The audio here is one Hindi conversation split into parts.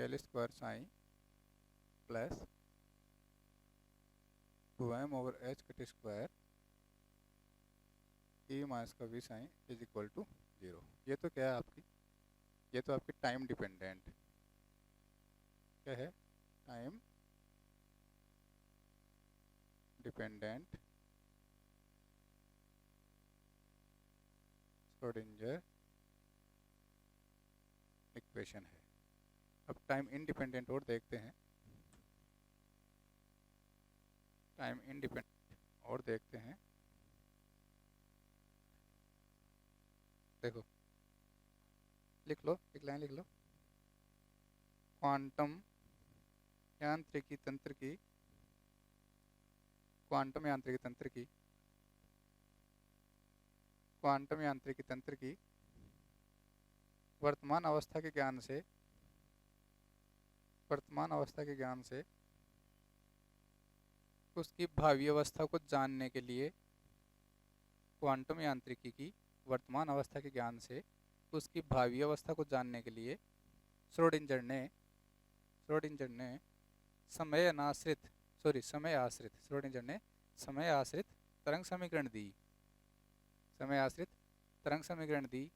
Del square psi plus 2m over H cut square E minus का V psi is equal to 0। ये तो क्या है आपकी, ये तो आपकी टाइम डिपेंडेंट क्या है, टाइम डिपेंडेंट श्रोडिंगर इक्वेशन है। अब टाइम इंडिपेंडेंट और देखते हैं, टाइम इंडिपेंडेंट और देखते हैं। देखो लिख लो, एक लाइन लिख लो, क्वांटम यांत्रिकी तंत्र की, क्वांटम यांत्रिकी तंत्र की, क्वांटम यांत्रिकी तंत्र की वर्तमान अवस्था के ज्ञान से, वर्तमान अवस्था के ज्ञान से उसकी भावी अवस्था को जानने के लिए, क्वांटम यांत्रिकी की वर्तमान अवस्था के ज्ञान से उसकी भावी अवस्था को जानने के लिए श्रोडिंजर ने समय अनाश्रित समय आश्रित श्रोडिंजर ने समय आश्रित तरंग समीकरण दी, समय आश्रित तरंग समीकरण दी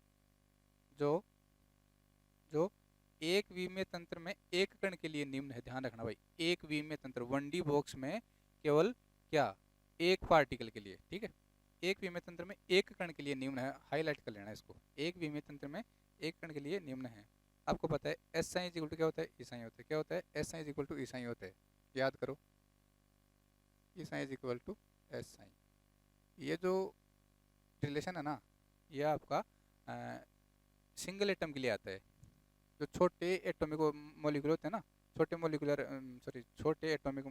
जो एक विमीय तंत्र में एक कण के लिए निम्न है। ध्यान रखना भाई, एक विमीय तंत्र 1D बॉक्स में केवल क्या, एक पार्टिकल के लिए, ठीक है, एक विमीय तंत्र में एक कण के लिए निम्न है। हाईलाइट कर लेना इसको, एक विमीय तंत्र में एक कण के लिए निम्न है। आपको पता है S psi is equal to क्या होता है, ई साइन होता है। क्या होता है, S psi is equal to E psi होता है। याद करो, E psi is equal to S psi. ये जो रिलेशन है ना, ये आपका सिंगल एटम के लिए आता है। जो छोटे एटॉमिक मॉलिक्यूल होते हैं ना, छोटे मॉलिक्यूलर छोटे एटॉमिक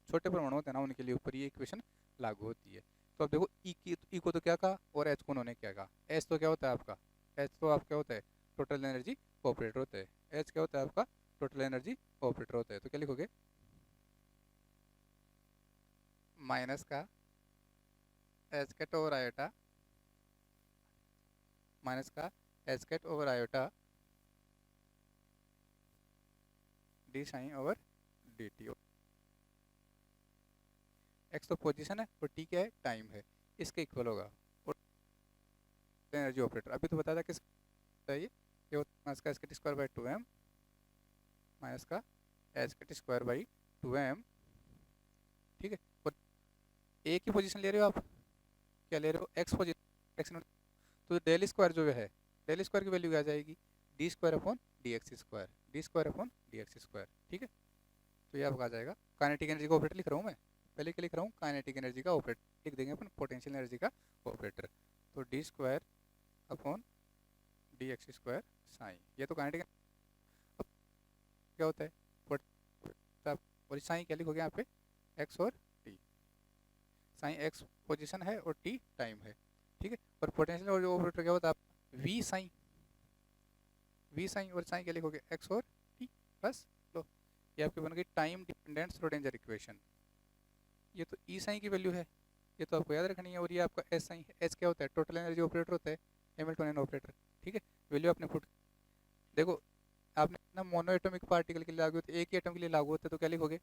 छोटे परमाणु होते हैं ना, उनके लिए ऊपर ये इक्वेशन लागू होती है। तो अब देखो ई को तो क्या कहा और एच को उन्होंने क्या कहा। एच तो क्या होता है आपका, एच तो आप क्या होता है, टोटल एनर्जी ऑपरेटर होता है। एच क्या होता है आपका, टोटल एनर्जी ऑपरेटर होता है। तो क्या लिखोगे, माइनस का H cut over iota, minus का H cut over iota D psi over D T. X तो पोजीशन है और टी क्या है, टाइम है, इसके इक्वल होगा। और एनर्जी ऑपरेटर अभी तो बताया था किस चाहिए, ये माइनस का H cut square by 2m, minus का H cut square by 2m, ठीक है। और एक ही पोजीशन ले रहे हो आप, क्या ले रहे हो, एक्स पोजीशन। तो डेल स्क्वायर जो है, डेल स्क्वायर की वैल्यू क्या आ जाएगी, D square upon D X square, D square upon D X square, ठीक है। तो ये आपका आ जाएगा, काइनेटिक एनर्जी का ऑपरेटर लिख रहा हूँ मैं, पहले क्या लिख रहा हूँ, काइनेटिक एनर्जी का ऑपरेटर लिख देंगे अपन, पोटेंशियल एनर्जी का ऑपरेटर। तो D square upon D X square sign, ये तो काइनेटिक। अब क्या होता है, और साइन क्या लिखोगे यहाँ पे, एक्स और टी, साइन एक्स पोजीशन है और टी टाइम है, ठीक है। और पोटेंशियल ऑपरेटर क्या होता है, वी साइन, वी साइन, और साइन क्या लिखोगे, एक्स और टी, बस। लो ये आपकी बन गई टाइम डिपेंडेंट श्रोडिंगर इक्वेशन। ये तो ई साइन की वैल्यू है, ये तो आपको याद रखनी है। और ये आपका एस साइन है, एस क्या होता है, टोटल एनर्जी ऑपरेटर होता है, हैमिल्टनियन ऑपरेटर, ठीक है। वैल्यू आपने पुट, देखो आपने ना मोनो एटॉमिक पार्टिकल के लिए लागू होते, एक ही एटम के लिए लागू होता है, तो क्या लिखोगे,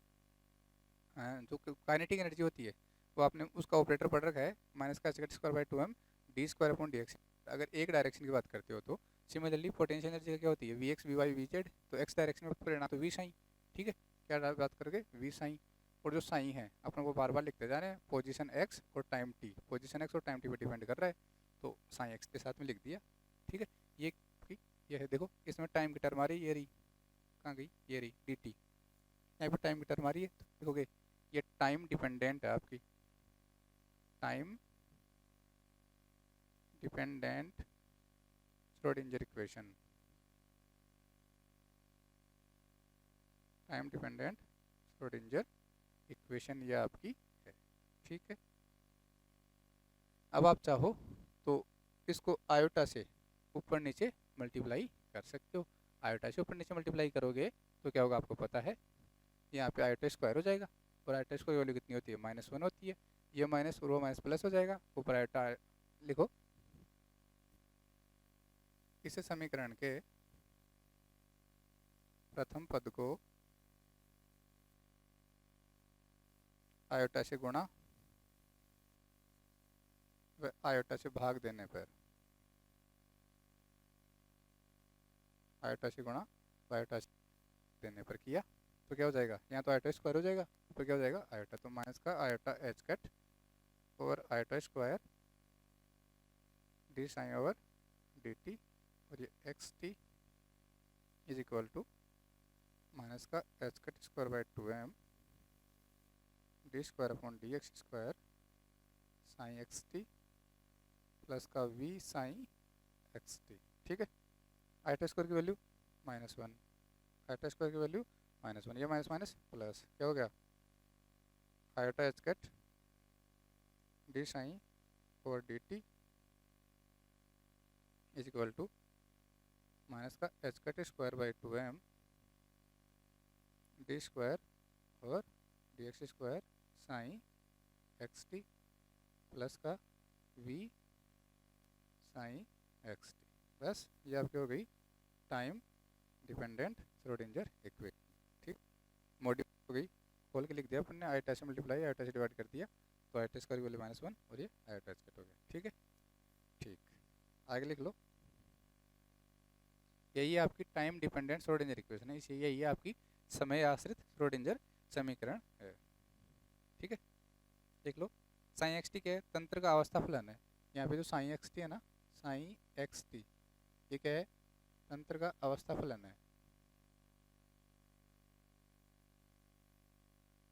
जो काइनेटिक एनर्जी होती है वो आपने उसका ऑपरेटर पढ़ रखा है, माइनस का square by 2m D square upon D x. अगर एक डायरेक्शन की बात करते हो तो सिमिलरली पोटेंशियल एनर्जी क्या होती है, V X V Y V Z, तो एक्स डायरेक्शन में पढ़ना तो वी साइन, ठीक है। क्या बात करके, वी साइन। और जो साइन है अपन वो बार बार लिखते जा रहे हैं, पोजीशन एक्स और टाइम टी, पोजीशन एक्स और टाइम टी पे डिपेंड कर रहा है, तो साइन एक्स के साथ में लिख दिया, ठीक है। ये है, देखो इसमें टाइम की टर्म आ रही है, ये रही, कहाँ गई, ये रही डी टी, यहाँ पर टाइम की टर्म आ रही है। तो देखोगे ये टाइम डिपेंडेंट है आपकी, time dependent Schrodinger equation, time dependent Schrodinger equation ये आपकी है, ठीक है। अब आप चाहो तो इसको आयोटा से ऊपर नीचे मल्टीप्लाई कर सकते हो। आयोटा से ऊपर नीचे मल्टीप्लाई करोगे तो क्या होगा आपको पता है, यहाँ पे आयोटा स्क्वायर हो जाएगा, और आयोटा स्क्वायर वैल्यू कितनी होती है, -1 होती है। ये माइनस और वो माइनस प्लस हो जाएगा, ऊपर आयोटा लिखो। इस समीकरण के प्रथम पद को आयोटा से गुणा व आयोटा से भाग देने पर, आयोटा से गुणा व आयोटा से देने पर किया तो क्या हो जाएगा, यहाँ तो आयोटा स्क्वायर हो जाएगा, ऊपर क्या हो जाएगा आयोटा, तो माइनस का iota H cut over iota square D psi over D T, और ये X T is equal to minus का H cut square by 2m D square upon D X square psi X T plus का वी साइन एक्स टी। ठीक है, आयोटा स्क्वायर की वैल्यू -1, आयोटा स्क्वायर की वैल्यू -1, ये माइनस माइनस प्लस क्या हो गया, iota H cut D psi over D T is equal to minus का H cut square by 2m D square और D X square psi X T plus का वी साइन एक्स टी। बस ये आपकी हो गई टाइम डिपेंडेंट श्रोडिंगर इक्वेशन। ठीक, मॉडिफाई हो गई, खोल के लिख दिया अपन ने, आयोटा से मल्टीप्लाई आयोटा से डिवाइड कर दिया, तो आयोटा स्क्वायर की वैल्यू -1 और ये आयोटा एच कट हो गया। ठीक है, ठीक, आगे लिख लो, यही आपकी टाइम डिपेंडेंट श्रोडिंगर इक्वेशन है, इसे यही आपकी समय आश्रित श्रोडिंगर समीकरण है। ठीक है, देख लो, साइन एक्स टी क्या है, तंत्र का अवस्था फलन है, यहाँ पे जो साइन एक्स टी है ना, साइन एक्स टी ये क्या है, तंत्र का अवस्था फलन है,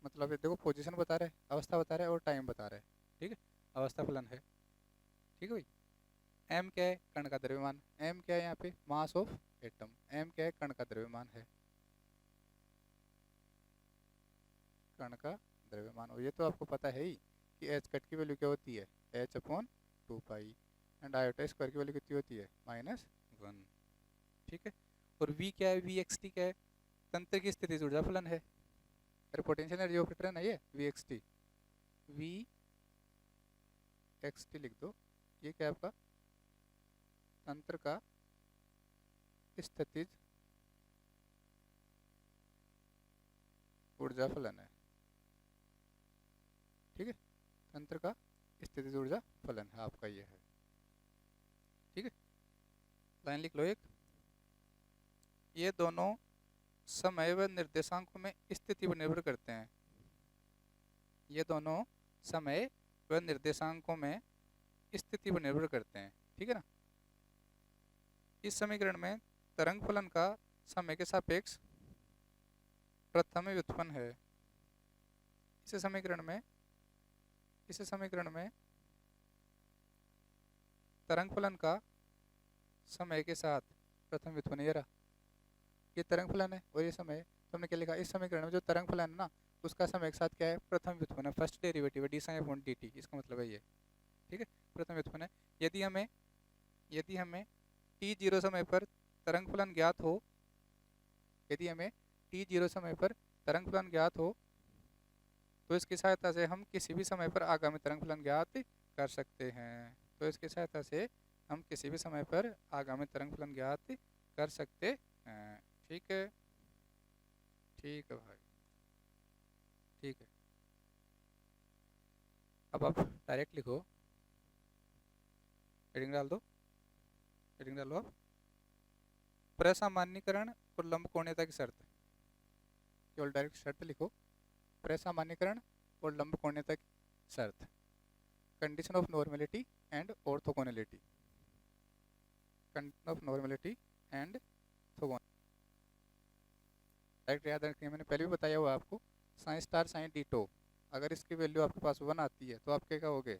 मतलब ये देखो पोजीशन बता रहा है, अवस्था बता रहा है और टाइम बता रहा है। ठीक है, अवस्था फलन है। ठीक है भाई, एम क्या है, कण का द्रव्यमान, एम क्या है यहाँ पे, मास ऑफ एटम, एम क्या है, कण का द्रव्यमान है, कण का द्रव्यमान, और ये तो आपको पता है ही कि एच कट की वैल्यू क्या होती है, H upon 2 pi, and iota square की वैल्यू कितनी होती है, -1। ठीक है, और वी क्या है, वी एक्स टी क्या है, तंत्र की स्थिति ऊर्जा फलन है, अरे पोटेंशियल एनर्जी ऑपरेटर है ना ये, V X T, V X T लिख दो, ये क्या है आपका तंत्र का स्थितिज ऊर्जा फलन है। ठीक है, तंत्र का स्थितिज ऊर्जा फलन है आपका ये है। ठीक है, लाइन लिख लो एक, ये दोनों समय व निर्देशांकों में स्थिति पर निर्भर करते हैं, ये दोनों समय व निर्देशांकों में स्थिति पर निर्भर करते हैं। ठीक है ना, इस समीकरण में तरंग फलन का समय के सापेक्ष प्रथम व्युत्पन्न है, इस समीकरण में तरंग फलन का समय के साथ प्रथम व्युत्पन्न, ये रहा, ये तरंग फलन है और ये समय, तो हमने क्या लिखा, इस समीकरण में जो तरंग फलन है ना उसका समय के साथ क्या है, प्रथम व्युत्पन्न है, फर्स्ट डेरिवेटिव है, D sine upon D T, इसका मतलब है ये। ठीक है, प्रथम व्युत्पन्न है, यदि हमें t0 समय पर तरंग फलन ज्ञात हो, यदि हमें t0 समय पर तरंग फलन ज्ञात हो तो इसकी सहायता से हम किसी भी समय पर आगामी तरंग फलन ज्ञात कर सकते हैं, तो इसकी सहायता से हम किसी भी समय पर आगामी तरंग फलन ज्ञात कर सकते हैं। ठीक है, ठीक है भाई, ठीक है, अब आप डायरेक्ट लिखो, हेडिंग डाल दो, हेडिंग डालो आप, प्रसामान्यीकरण और लंब कोणीयता की शर्त, केवल डायरेक्ट शर्त लिखो, प्रसामान्यीकरण और लंब कोणीयता की शर्त, condition of normality and orthogonality, condition of normality and orthogonality, direct याद रखिए, मैंने पहले भी बताया हुआ आपको, psi star psi D tau, अगर इसकी वैल्यू आपके पास 1 आती है तो आप क्या कहोगे,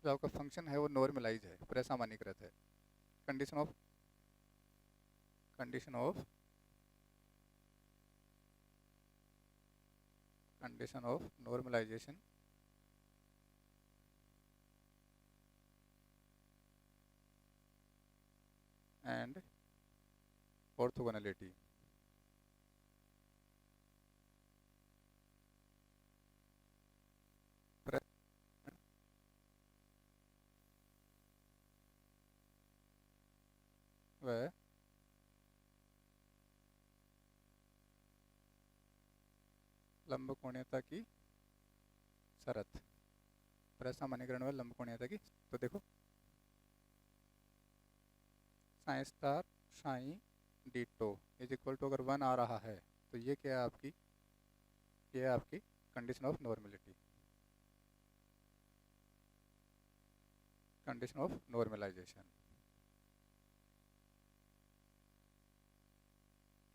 जो आपका फंक्शन है वो नॉर्मलाइज है, प्रसामान्यीकृत है, condition of normalisation and orthogonality. वह लंबकोणीयता की शरत, सामान्यकरण व लंबकोणीयता की। तो देखो psi star psi D tau is equal to अगर 1 आ रहा है तो ये क्या है आपकी, ये है आपकी condition of normality, condition of normalisation.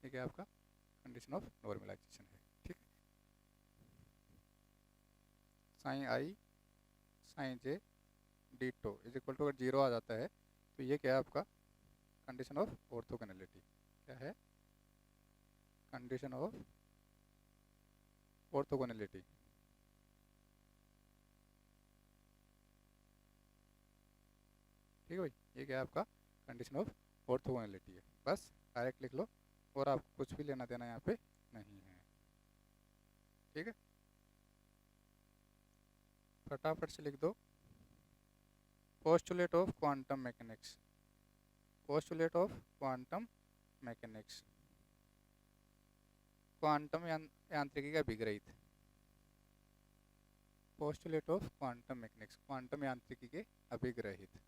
ठीक है, आपका कंडीशन ऑफ नॉर्मलाइजेशन है। ठीक है, psi I psi J D tau is equal to अगर 0 आ जाता है तो ये क्या है आपका कंडीशन ऑफ ऑर्थोगोनैलिटी। क्या है, कंडीशन ऑफ ऑर्थोगोनैलिटी। ठीक है भाई, ये क्या है आपका कंडीशन ऑफ ऑर्थोगोनैलिटी है। बस डायरेक्ट लिख लो और आपको कुछ भी लेना देना यहाँ पे नहीं है। ठीक है, फटाफट से लिख दो postulate of quantum mechanics, postulate of quantum mechanics, quantum यांत्रिकी का अभिग्रहित, postulate of quantum mechanics, quantum यांत्रिकी के अभिग्रहित।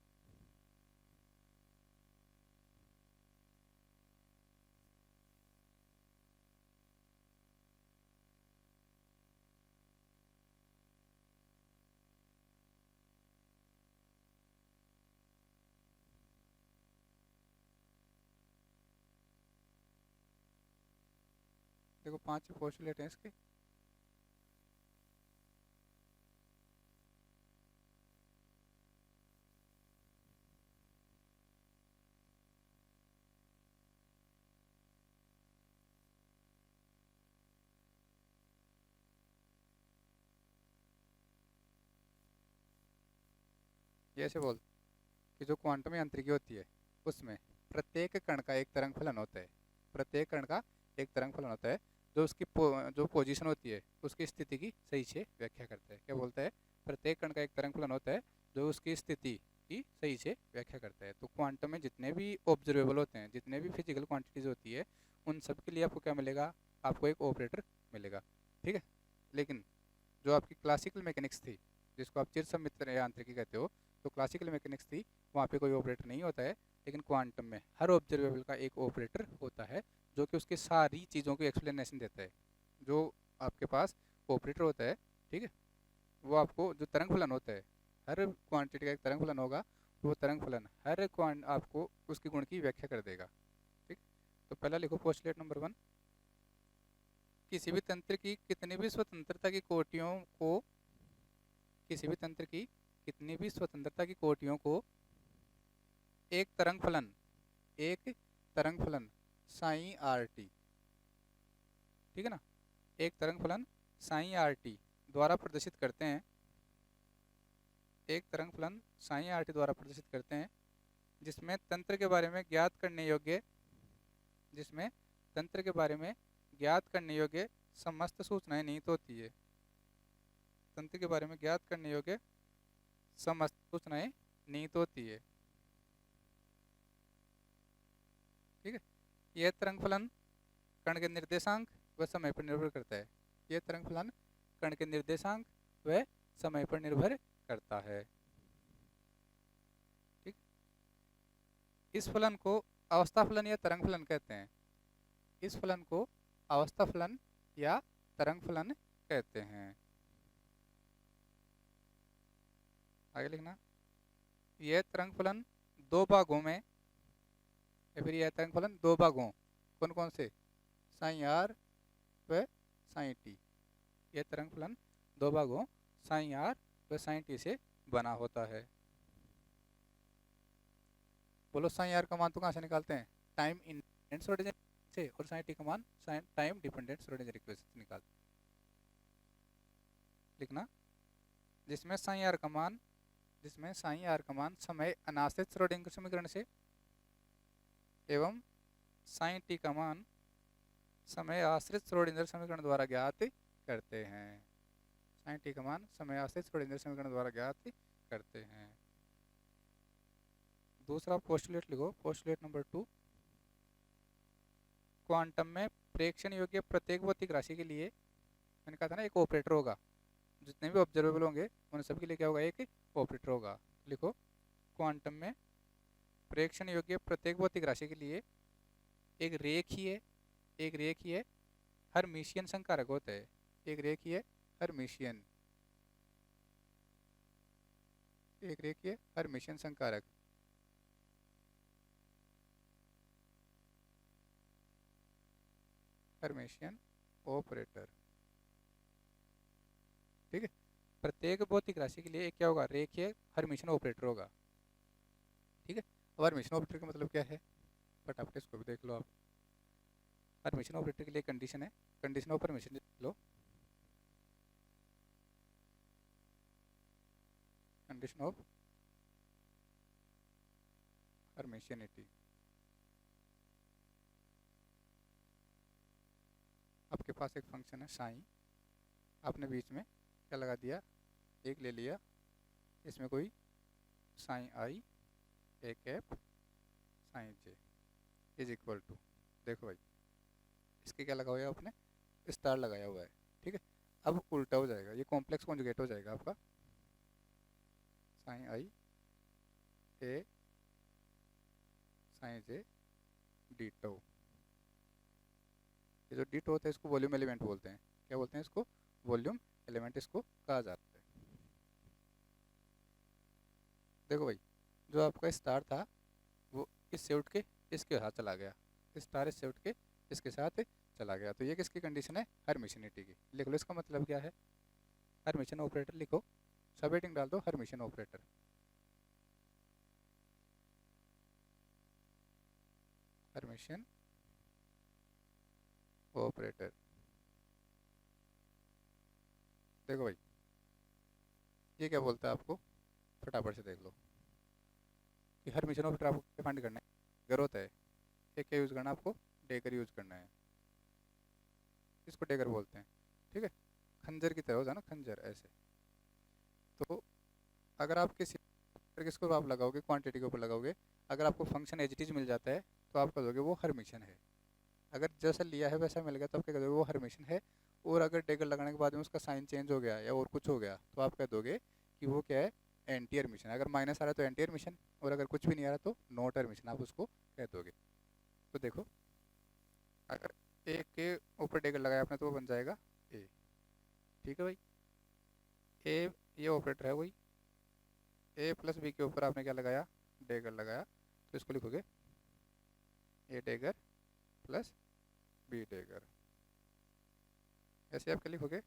देखो 5 पोस्टुलेट हैं इसके। ये ऐसे बोल कि जो क्वांटम यांत्रिकी होती है उसमें प्रत्येक कण का एक तरंग फलन होता है, प्रत्येक कण का एक तरंग फलन होता है जो उसकी जो पोजीशन होती है उसकी स्थिति की सही से व्याख्या करता है। क्या बोलता है, प्रत्येक कण का एक तरंग फलन होता है जो उसकी स्थिति की सही से व्याख्या करता है। तो क्वांटम में जितने भी ऑब्जर्वेबल होते हैं, जितने भी फिजिकल क्वांटिटीज होती है, उन सब के लिए आपको क्या मिलेगा, आपको एक ऑपरेटर मिलेगा। ठीक है, लेकिन जो आपकी क्लासिकल मैकेनिक्स थी, जिसको आप चिरसम्मित यांत्रिकी कहते हो, तो क्लासिकल मैकेनिक्स थी वहाँ पे कोई ऑपरेटर नहीं होता है, लेकिन क्वांटम में हर ऑब्जर्वेबल का एक ऑपरेटर होता है जो कि उसकी सारी चीज़ों की एक्सप्लेनेशन देता है। जो आपके पास ऑपरेटर होता है, ठीक है, वो आपको जो तरंग फलन होता है, हर क्वांटिटी का एक तरंग फलन होगा, तो वो तरंग फलन हर आपको उसकी गुण की व्याख्या कर देगा। ठीक, तो पहला लिखो पोस्टुलेट नंबर 1, किसी भी तंत्र की कितनी भी स्वतंत्रता की कोटियों को, किसी भी तंत्र की कितनी भी स्वतंत्रता की कोटियों को एक तरंग फलन, एक तरंग फलन साइन आर टी, ठीक है ना, एक तरंग फलन साइन आर टी द्वारा प्रदर्शित करते हैं, एक तरंग फलन साइन आर टी द्वारा प्रदर्शित करते हैं, जिसमें तंत्र के बारे में ज्ञात करने योग्य, जिसमें तंत्र के बारे में ज्ञात करने योग्य समस्त सूचनाएं निहित होती है, तंत्र के बारे में ज्ञात करने योग्य समस्त सूचनाएं निहित होती है। ठीक है, यह तरंग फलन कण के निर्देशांक व समय पर निर्भर करता है, यह तरंग फलन कण के निर्देशांक व समय पर निर्भर करता है। ठीक, इस फलन को अवस्था फलन या तरंग फलन कहते हैं, इस फलन को अवस्था फलन या तरंग फलन कहते हैं। आगे लिखना, यह तरंग फलन दो भागों में, या फिर यह तरंग फलन दो भागों, कौन कौन से, साइन आर व साइन टी, यह तरंग फलन दो भागों साइन आर व साइन टी से बना होता है। बोलो साइन आर का मान तो कहाँ से निकालते हैं, टाइम इंडिपेंडेंट श्रोडिंगर से, और साइन टी का मान टाइम डिपेंडेंट श्रोडिंगर इक्वेशन से निकालते हैं। लिखना, जिसमें साइन आर का मान, जिसमें साइन आर का मान समय अनाश्रित श्रोडिंगर समीकरण से एवं साइन टी का मान समय आश्रित श्रोडिंगर समीकरण द्वारा ज्ञात करते हैं, साइन टी का मान समय आश्रित श्रोडिंगर समीकरण द्वारा ज्ञात करते हैं। दूसरा पोस्टुलेट लिखो, पोस्टुलेट नंबर 2, क्वांटम में प्रेक्षण योग्य प्रत्येक भौतिक राशि के लिए मैंने कहा था ना एक ऑपरेटर होगा, जितने भी ऑब्जर्वेबल होंगे उन सब के लिए क्या होगा, एक ऑपरेटर होगा। लिखो, क्वांटम में प्रेक्षण योग्य प्रत्येक भौतिक राशि के लिए एक रेखीय हर्मिशियन संकारक होता है। एक रेखीय हर्मिशियन एक रेखीय हर्मिशियन संकारक। हर्मिशियन ऑपरेटर, ठीक है। प्रत्येक भौतिक राशि के लिए एक क्या होगा, रेखीय हर्मिशियन ऑपरेटर होगा, ठीक है। अब हर्मिशियन ऑपरेटर का मतलब क्या है, फटाफट इसको भी देख लो आप। हर्मिशियन ऑपरेटर के लिए कंडीशन है, कंडीशन ऑफ हर्मिशियन देख लो। कंडीशन ऑफ हर्मिशियनिटी, आपके पास एक फंक्शन है साइन, आपने बीच में क्या लगा दिया, एक ले लिया, इसमें कोई psi I A cap psi J is equal to, देखो भाई इसके क्या लगा हुआ है आपने, स्टार लगाया हुआ है, ठीक है। अब उल्टा हो जाएगा, ये कॉम्प्लेक्स कॉन्जुगेट हो जाएगा आपका, psi I A psi J D tau. ये जो डी टो होता है इसको वॉल्यूम एलिमेंट बोलते हैं, क्या बोलते हैं इसको, वॉल्यूम एलिमेंट इसको कहा जाता है। देखो भाई, जो आपका स्टार था वो इससे उठ के इसके साथ चला गया, स्टार इससे उठ के इसके साथ चला गया, तो ये किसकी कंडीशन है, हर्मिशियनिटी की। लिख लो इसका मतलब क्या है, हर्मिशियन ऑपरेटर लिखो, सब हेडिंग डाल दो हर्मिशियन ऑपरेटर। हर्मिशियन ऑपरेटर, देखो भाई ये क्या बोलता है आपको, फटाफट से देख लो कि हर्मिशियन ऑपरेटर आपको क्या फाइंड करना है, डेगर होता है, एक क्या यूज़ करना है आपको, डेगर यूज़ करना है, इसको डेगर बोलते हैं, ठीक है। खंजर की तरह होता है ना, खंजर ऐसे। तो अगर आप किसी किसको आप लगाओगे, क्वांटिटी के ऊपर लगाओगे, अगर आपको फंक्शन एज इट इज मिल जाता है तो आप कह दोगे वो हर्मिशियन है। अगर जैसा लिया है वैसा मिल गया तो आप क्या कह दोगे, वो हर्मिशियन है। और अगर डेगर लगाने के बाद में उसका साइन चेंज हो गया या और कुछ हो गया तो आप कह दोगे कि वो क्या है, एंटी हर्मिशियन। अगर माइनस आ रहा है तो एंटी हर्मिशियन, और अगर कुछ भी नहीं आ रहा तो नॉट हर्मिशियन, आप उसको कह दोगे। तो देखो, अगर ए के ऊपर डेगर लगाया आपने तो वो बन जाएगा ए, ठीक है भाई। ए ये ऑपरेटर है वही, ए प्लस बी के ऊपर आपने क्या लगाया, डेगर लगाया, तो इसको लिखोगे ए डेगर प्लस बी डेगर। ऐसे आप क्या लिखोगे,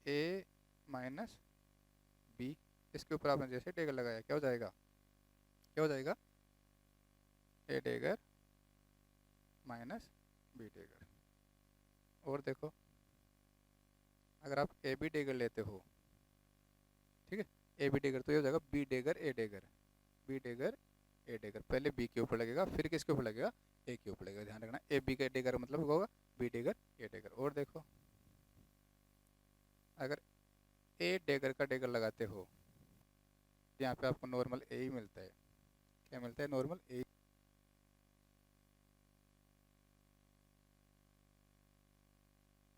ए माइनस बी, इसके ऊपर आपने जैसे डेगर लगाया क्या हो जाएगा, क्या हो जाएगा, ए डेगर माइनस बी डेगर। और देखो, अगर आप ए बी डेगर लेते हो, ठीक है, ए बी डेगर तो ये हो जाएगा बी डेगर ए डेगर, बी डेगर ए डेगर, पहले बी के ऊपर लगेगा फिर किसके ऊपर लगेगा, ए के ऊपर लगेगा, ध्यान रखना। ए बी का डेगर मतलब होगा बी डेगर ए डेगर। और देखो, अगर ए डेगर का डेगर लगाते हो, यहाँ पे आपको नॉर्मल ए ही मिलता है, क्या मिलता है, नॉर्मल ए,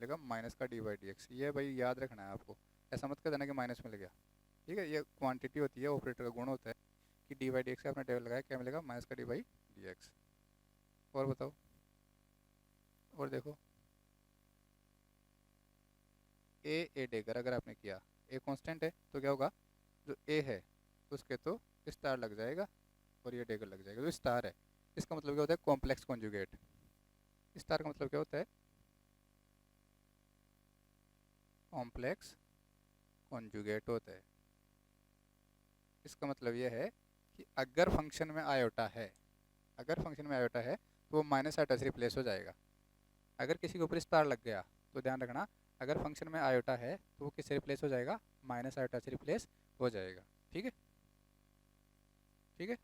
मिलेगा माइनस का डी बाई डी एक्स। ये भाई याद रखना है आपको, ऐसा मत कर देना कि माइनस मिल गया, ठीक है। ये क्वांटिटी होती है, ऑपरेटर का गुण होता है कि डी बाई डी एक्स का आपने डेगर लगाया क्या मिलेगा, माइनस का डी बाई डी एक्स। और बताओ, और देखो, ए डेगर अगर आपने किया, ए कांस्टेंट है तो क्या होगा, जो ए है उसके तो स्टार लग जाएगा और ये डेगर लग जाएगा, जो स्टार है इसका मतलब क्या होता है, कॉम्प्लेक्स कॉन्जुगेट। स्टार का मतलब क्या होता है, कॉम्प्लेक्स कॉन्जुगेट होता है। इसका मतलब यह है कि अगर फंक्शन में आयोटा है, अगर फंक्शन में आयोटा है तो वो माइनस आयोटा से रिप्लेस हो जाएगा। अगर किसी के ऊपर स्टार लग गया तो ध्यान रखना, अगर फंक्शन में आयोटा है तो वो किससे रिप्लेस हो जाएगा, माइनस आयोटा से रिप्लेस हो जाएगा, ठीक है, ठीक है,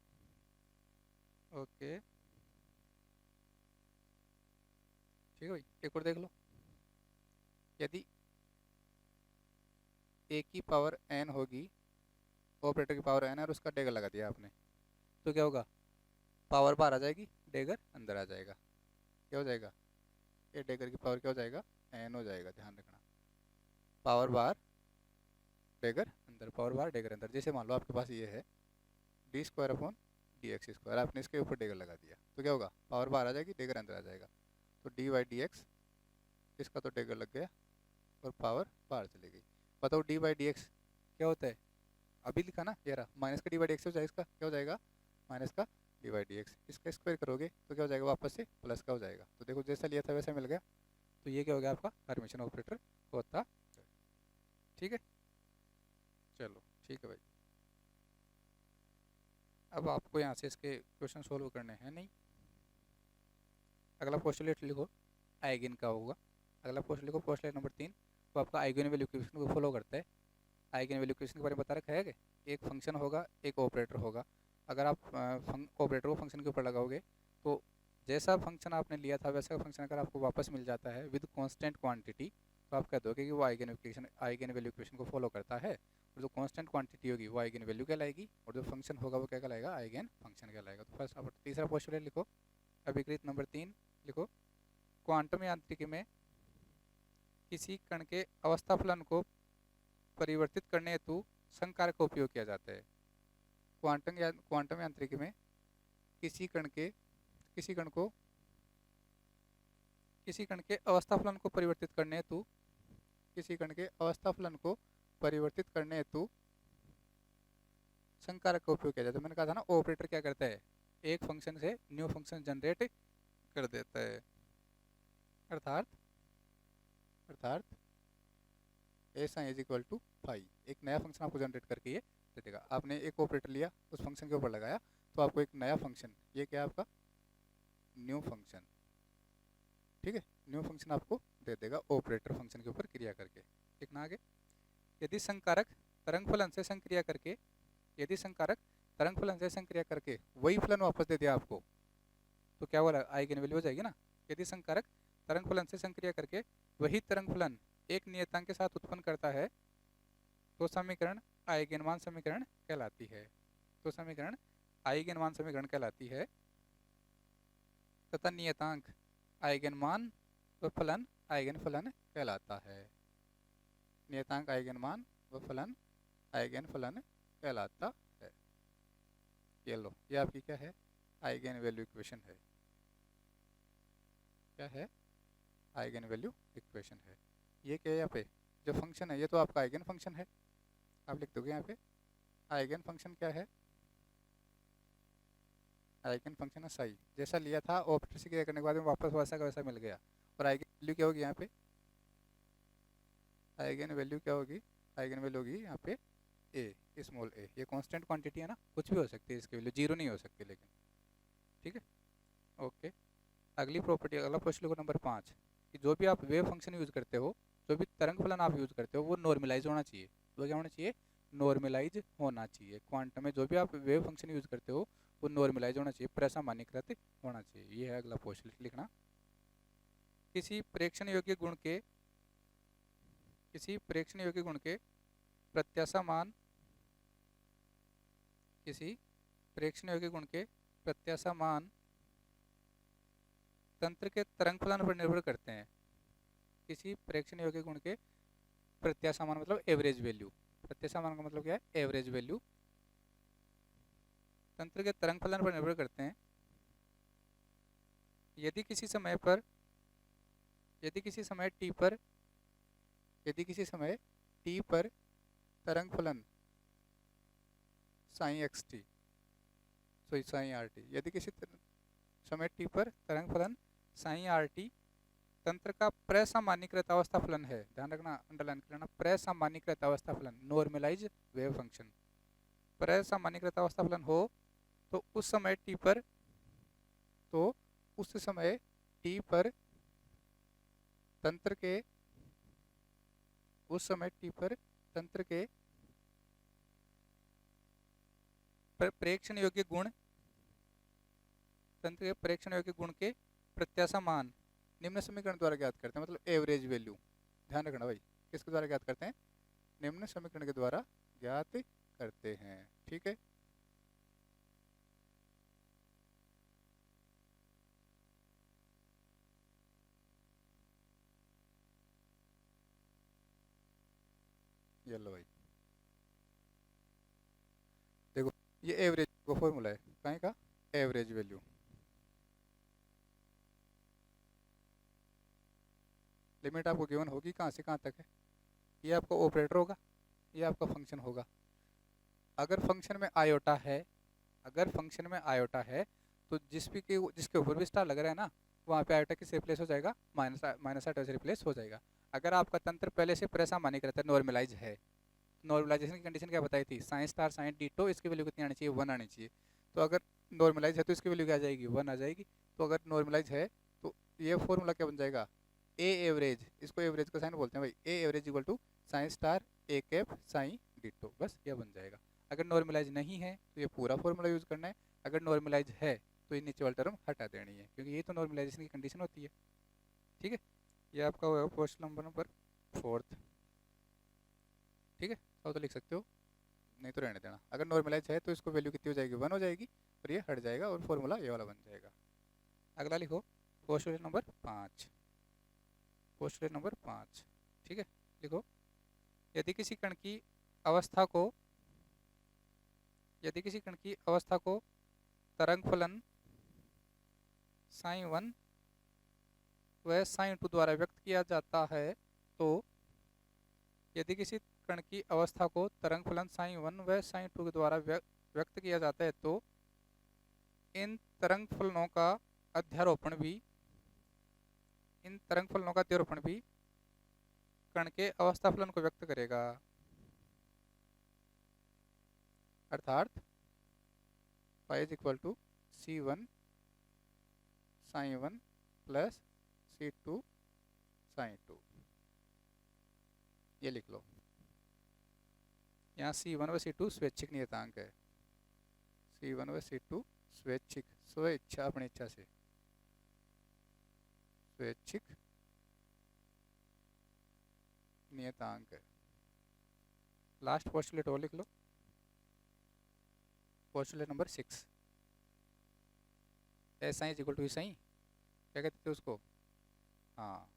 ओके, ठीक है भाई। एक और देख लो, यदि ए की पावर एन होगी, ऑपरेटर की पावर एन है और उसका डेगर लगा दिया आपने, तो क्या होगा, पावर बाहर आ जाएगी, डेगर अंदर आ जाएगा, क्या हो जाएगा, ए डेगर की पावर क्या हो जाएगा, एन हो जाएगा, ध्यान रखना। पावर बार डेगर अंदर, पावर बार डेगर अंदर। जैसे मान लो आपके पास ये है D square upon D X square, आपने इसके ऊपर डेगर लगा दिया तो क्या होगा, पावर बार आ जाएगी, डेगर अंदर आ जाएगा। तो डी बाई डी एक्स, इसका तो डेगर लग गया और पावर बाहर चली गई। बताओ डी बाई डी एक्स क्या होता है, अभी लिखा ना, ये रहा माइनस का डी बाई डी एक्स हो जाएगा, इसका क्या हो जाएगा, माइनस का डी बाई डी एक्स। इसका स्क्वायर करोगे तो क्या हो जाएगा, वापस से प्लस का हो जाएगा। तो देखो जैसा लिया था वैसा मिल गया। तो ये क्या हो गया, आपका हर्मिटियन ऑपरेटर होता है। ठीक है, चलो ठीक है भाई। अब आपको यहाँ से इसके क्वेश्चन सोल्व करने हैं नहीं। अगला पोस्टुलेट लिखो, आइगन का होगा। अगला पोस्ट लिखो, पोस्टुलेट नंबर 3, वो आपका आइगन वैल्यू इक्वेशन को फॉलो करता है। आइगन वैल्यू इक्वेशन के बारे में बता रखा है कि एक फंक्शन होगा, एक ऑपरेटर होगा। अगर आप ऑपरेटर को फंक्शन के ऊपर लगाओगे तो जैसा फंक्शन आपने लिया था वैसा फंक्शन अगर आपको वापस मिल जाता है विद कांस्टेंट क्वांटिटी, तो आप कह दोगे कि वो आइगन वैल्यू इक्वेशन को फॉलो करता है। और जो कांस्टेंट क्वांटिटी होगी वो आइगन वैल्यू कहलाएगी, और जो फंक्शन होगा वो क्या कहलाएगा, आइगन फंक्शन कहलाएगा। तो फर्स्ट आप तीसरा पोस्टुलेट लिखो, अभिकृत नंबर 3 लिखो। क्वांटम यांत्रिकी में किसी कण के अवस्था फलन को परिवर्तित करने हेतु संकारक का उपयोग किया जाता है। क्वांटम यांत्रिकी में किसी कण के अवस्था फलन को परिवर्तित करने हेतु संकारक का उपयोग किया जाता है। मैंने कहा था ना, ऑपरेटर क्या करता है, एक फंक्शन से न्यू फंक्शन जनरेट कर देता है। अर्थात ऐसा इज इक्वल टू फाई, एक नया फंक्शन आपको जनरेट करके ये दे देगा। आपने एक ऑपरेटर लिया, उस फंक्शन के ऊपर लगाया, तो आपको एक नया फंक्शन, ये क्या है आपका न्यू फंक्शन, ठीक है, न्यू फंक्शन आपको दे देगा ऑपरेटर फंक्शन के ऊपर क्रिया करके। लिखना आगे, यदि संकारक तरंग फलन से संक्रिया करके वही फलन वापस दे दिया आपको, तो क्या बोला, आइगन वैल्यू हो जाएगी ना। यदि संकारक तरंग फलन से संक्रिया करके वही तरंग फलन एक नियतांक के साथ उत्पन्न करता है तो समीकरण आइगन मान समीकरण कहलाती है। तथा नियतांक आइगन मान व फलन आइगन फलन कहलाता है। नियतांक आइगन मान व फलन आइगन फलन कहलाता है। ये लो, ये आपकी क्या है, आइगन वैल्यू इक्वेशन है। क्या है, आइगन वैल्यू इक्वेशन है। ये क्या है, यहाँ पे जो फंक्शन है ये तो आपका आइगन फंक्शन है। आप लिख दोगे यहाँ पे आइगन फंक्शन क्या है, आइगन फंक्शन है साई, जैसा लिया था ऑपरेटर से क्रिया करने के बाद में वापस वैसा का वैसा मिल गया। और आइगन वैल्यू क्या होगी यहाँ पे, आइगन वैल्यू क्या होगी, आइगन वैल्यू होगी यहाँ पे ए, स्मॉल ए। ये कांस्टेंट क्वांटिटी है ना, कुछ भी हो सकती है, इसकी वैल्यू जीरो नहीं हो सकती लेकिन, ठीक है, ओके। अगली प्रॉपर्टी, अगला क्वेश्चन लिखो नंबर 5, कि जो भी आप वेव फंक्शन यूज़ करते हो, जो भी तरंग फलन आप यूज़ करते हो वो नॉर्मलाइज होना चाहिए। वो क्या होना चाहिए, नॉर्मलाइज होना चाहिए। क्वांटम में जो भी आप वेव फंक्शन यूज़ करते हो वो नॉर्मलाइज होना चाहिए, प्रसामान्यकृत होना चाहिए। ये है अगला क्वेश्चन लिखना। किसी प्रेक्षण योग्य गुण के प्रत्याशा मान तंत्र के तरंग फलन पर निर्भर करते हैं। किसी प्रेक्षण योग्य गुण के प्रत्याशा मान मतलब एवरेज वैल्यू, प्रत्याशा मान का मतलब क्या है, एवरेज वैल्यू, तंत्र के तरंग फलन पर निर्भर करते हैं। यदि किसी समय t पर तरंग फलन साइन rt, यदि किसी समय t पर तरंग फलन साइन rt तंत्र का प्रसामान्यकृत अवस्था फलन है। ध्यान रखना, अंडरलाइन कर लेना, प्रसामान्यकृत अवस्था फलन, नॉर्मलाइज वेव फंक्शन, प्रसामान्यकृत अवस्था फलन हो तो उस समय t पर तंत्र के प्रेक्षण योग्य गुण के प्रत्याशा मान निम्न समीकरण द्वारा ज्ञात करते हैं। मतलब एवरेज वैल्यू, ध्यान रखना भाई, किसके द्वारा ज्ञात करते हैं, निम्न समीकरण के द्वारा ज्ञात करते हैं। ठीक है, ये लो भाई, देखो ये एवरेज वो फॉर्मूला है कहीं का, एवरेज वैल्यू। लिमिट आपको गिवन होगी कहाँ से कहाँ तक है, ये आपका ऑपरेटर होगा, ये आपका फंक्शन होगा। अगर फंक्शन में आयोटा है, अगर फंक्शन में आयोटा है तो जिसके ऊपर भी स्टार लग रहा है ना, वहाँ पे आयोटा किससे रिप्लेस हो जाएगा, माइनस आयोटा से रिप्लेस हो जाएगा। अगर आपका तंत्र पहले से परेशानी करता है, नॉर्मलाइज है, नॉर्मलाइजेशन की कंडीशन क्या बताई थी, साइन स्टार साइन डीटो, इसकी वैल्यू कितनी आनी चाहिए, 1 आनी चाहिए। तो अगर नॉर्मलाइज है तो इसकी वैल्यू क्या आ जाएगी, 1 आ जाएगी। तो अगर नॉर्मलाइज है तो ये फॉर्मूला क्या बन जाएगा, ए एवरेज, इसको एवरेज का साइन बोलते हैं भाई, A average equal to psi star A cap psi D tau, बस ये बन जाएगा। अगर नॉर्मलाइज नहीं है तो ये पूरा फॉर्मूला यूज़ करना है, अगर नॉर्मलाइज है तो ये नीचे वाला टर्म हटा देनी है, क्योंकि ये तो नॉर्मलाइजेशन की कंडीशन होती है। ठीक है, ये आपका होगा क्वेश्चन नंबर 4। ठीक है, तो लिख सकते हो, नहीं तो रहने देना। अगर नॉर्मलाइज है तो इसको वैल्यू कितनी हो जाएगी, 1 हो जाएगी, और ये हट जाएगा और फॉर्मूला ये वाला बन जाएगा। अगला लिखो क्वेश्चन नंबर 5, क्वेश्चन नंबर 5। ठीक है, लिखो, यदि किसी कण की अवस्था को यदि किसी कण की अवस्था को तरंग फलन sin1 व sin2 द्वारा व्यक्त किया जाता है, तो यदि किसी कण की अवस्था को तरंग फलन sin1 व sin2 के द्वारा व्यक्त किया जाता है, तो इन तरंग फलनों का अध्यारोपण भी कण के अवस्था फलन को व्यक्त करेगा। अर्थात phi is equal to C1 sin1 plus C2 sin2, ये लिख लो। यहाँ C1 व C2 स्वैच्छिक नियतांक है, C1 व C2 स्वैच्छिक, स्वेच्छा, अपनी इच्छा से स्वैच्छिक नियतांक है। लास्ट पोस्टुलेट और लिख लो, postulate number 6, S I is equal to E psi, क्या कहते थे उसको, हाँ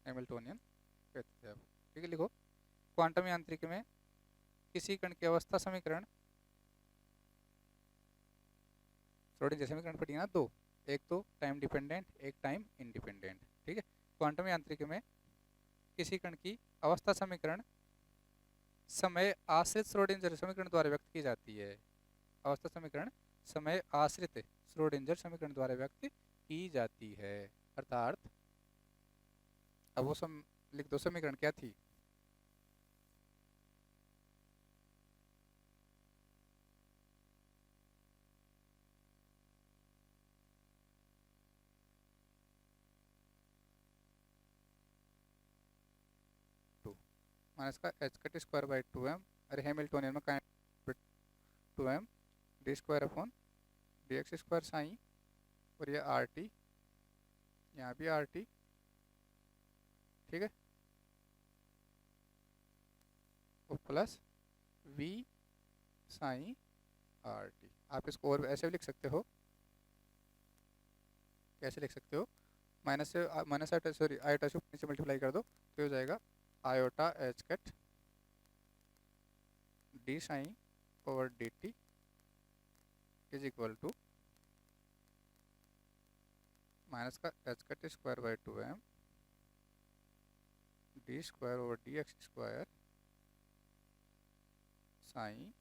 हैमिल्टोनियन कहते थे आप। ठीक है, लिखो, क्वांटम यांत्रिकी में किसी कण की अवस्था समीकरण, श्रोडिंगर समीकरण पढ़ी ना दो, एक तो टाइम डिपेंडेंट, एक टाइम इंडिपेंडेंट। ठीक है, क्वांटम यांत्रिकी में किसी कण की अवस्था समीकरण समय आश्रित श्रोडिंगर समीकरण द्वारा व्यक्त की जाती है। अवस्था समीकरण समय आश्रित श्रोडिंगर समीकरण द्वारा व्यक्त की जाती है। अर्थात अब वो लिख दो, समीकरण क्या थी, माइनस का H cut square by 2m, अरे हैमिल्टोनियन में का 2m D square upon D X square sign, और ये आर टी, यहाँ भी आर टी। ठीक है, और plus v sine R T. आप इसको और ऐसे भी लिख सकते हो, कैसे लिख सकते हो, माइनस से माइनस आयोटा, सॉरी आयोटा से नीचे मल्टीप्लाई कर दो तो हो जाएगा iota H cut D psi over D T is equal to minus का H cut square by 2m D square over D X square psi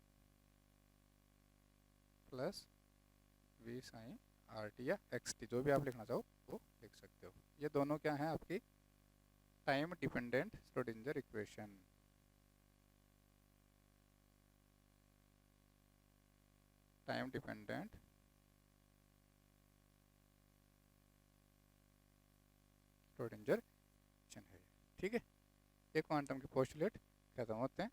plus V psi R T या एक्स टी, जो भी आप लिखना चाहो वो लिख सकते हो। ये दोनों क्या हैं, आपकी time dependent Schrodinger equation. Time dependent Schrodinger equation है। ठीक है, ये क्वांटम के पोस्टुलेट खत्म होते हैं।